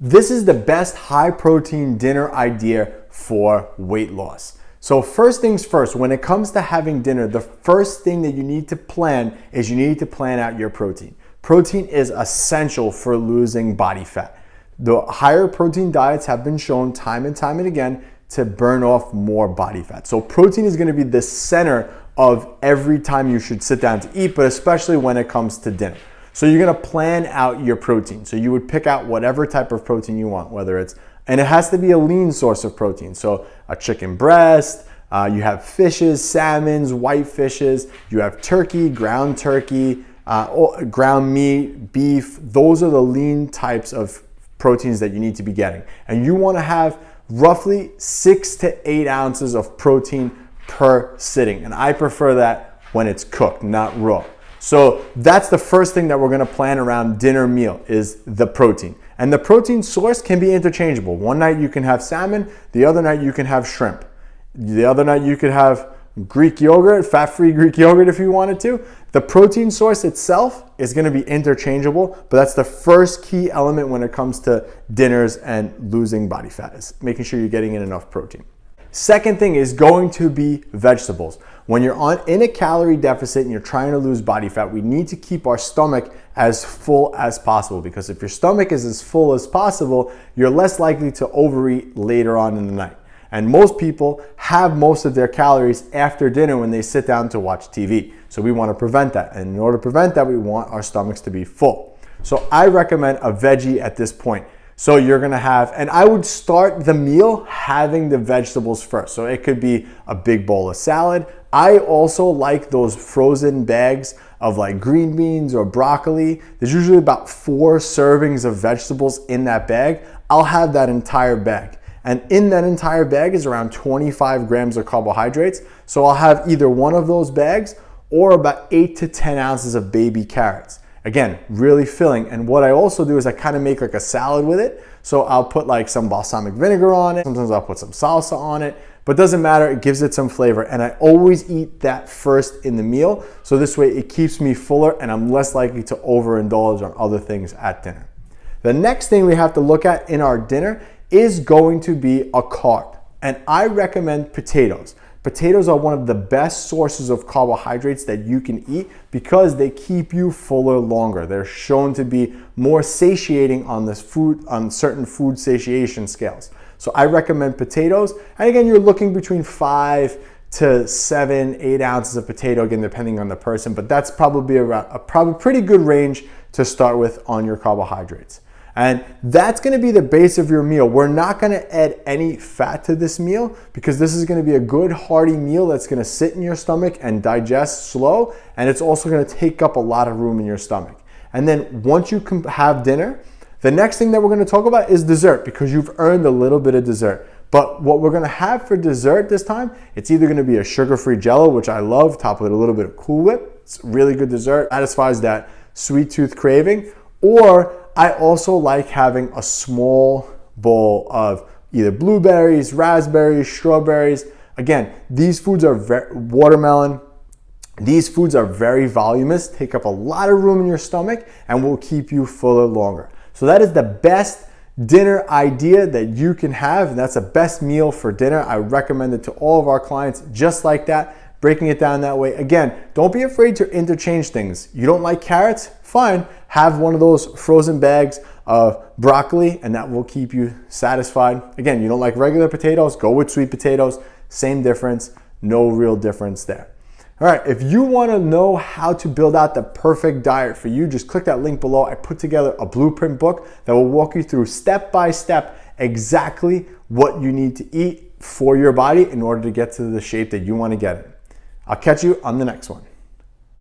This is the best high protein dinner idea for weight loss. So first things first, when it comes to having dinner, the first thing that you need to plan is you need to plan out your protein. Protein is essential for losing body fat. The higher protein diets have been shown time and again to burn off more body fat. So protein is going to be the center of every time you should sit down to eat, but especially when it comes to dinner. So you're gonna plan out your protein. So you would pick out whatever type of protein you want, whether it's, and it has to be a lean source of protein. So a chicken breast, you have fishes, salmons, white fishes, you have turkey, ground meat, beef. Those are the lean types of proteins that you need to be getting. And you wanna have roughly 6 to 8 ounces of protein per sitting. And I prefer that when it's cooked, not raw. So that's the first thing that we're gonna plan around dinner meal is the protein. And the protein source can be interchangeable. One night you can have salmon, the other night you can have shrimp. The other night you could have Greek yogurt, fat-free Greek yogurt if you wanted to. The protein source itself is gonna be interchangeable, but that's the first key element when it comes to dinners and losing body fat, is making sure you're getting in enough protein. Second thing is going to be vegetables. When you're in a calorie deficit and you're trying to lose body fat, we need to keep our stomach as full as possible, because if your stomach is as full as possible, you're less likely to overeat later on in the night. And most people have most of their calories after dinner when they sit down to watch TV. So we want to prevent that. And in order to prevent that, we want our stomachs to be full. So I recommend a veggie at this point. So you're gonna have, and I would start the meal having the vegetables first. So it could be a big bowl of salad. I also like those frozen bags of like green beans or broccoli. There's usually about 4 servings of vegetables in that bag. I'll have that entire bag. And in that entire bag is around 25 grams of carbohydrates. So I'll have either one of those bags or about 8 to 10 ounces of baby carrots. Again, really filling. And what I also do is I kind of make like a salad with it. So I'll put like some balsamic vinegar on it. Sometimes I'll put some salsa on it, but it doesn't matter. It gives it some flavor. And I always eat that first in the meal. So this way it keeps me fuller and I'm less likely to overindulge on other things at dinner. The next thing we have to look at in our dinner is going to be a carb. And I recommend potatoes. Potatoes are one of the best sources of carbohydrates that you can eat because they keep you fuller longer. They're shown to be more satiating on certain food satiation scales. So I recommend potatoes. And again, you're looking between 5 to 7, 8 ounces of potato, again, depending on the person, but that's probably around a pretty good range to start with on your carbohydrates. And that's gonna be the base of your meal. We're not gonna add any fat to this meal because this is gonna be a good hearty meal that's gonna sit in your stomach and digest slow, and it's also gonna take up a lot of room in your stomach. And then once you have dinner, the next thing that we're gonna talk about is dessert, because you've earned a little bit of dessert. But what we're gonna have for dessert this time, it's either gonna be a sugar-free Jello, which I love, topped with a little bit of Cool Whip. It's really good dessert, satisfies that sweet tooth craving, or I also like having a small bowl of either blueberries, raspberries, strawberries. Again, these foods are watermelon. These foods are very voluminous, take up a lot of room in your stomach, and will keep you fuller longer. So that is the best dinner idea that you can have, and that's the best meal for dinner. I recommend it to all of our clients just like that, breaking it down that way. Again, don't be afraid to interchange things. You don't like carrots? Fine, have one of those frozen bags of broccoli and that will keep you satisfied. Again, you don't like regular potatoes, go with sweet potatoes, same difference, no real difference there. All right, if you wanna know how to build out the perfect diet for you, just click that link below. I put together a blueprint book that will walk you through step by step exactly what you need to eat for your body in order to get to the shape that you wanna get in. I'll catch you on the next one.